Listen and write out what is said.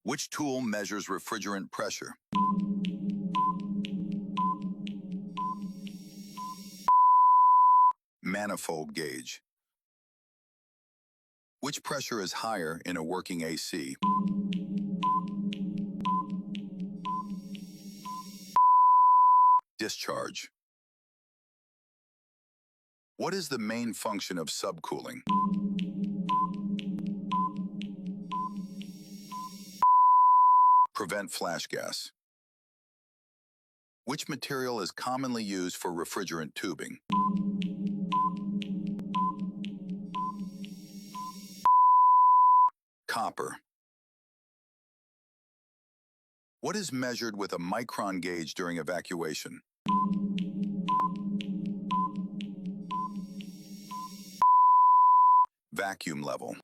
Which tool measures refrigerant pressure? Manifold gauge. Which pressure is higher in a working AC? Discharge. What is the main function of subcooling? Prevent flash gas. Which material is commonly used for refrigerant tubing? Copper. What is measured with a micron gauge during evacuation? Vacuum level.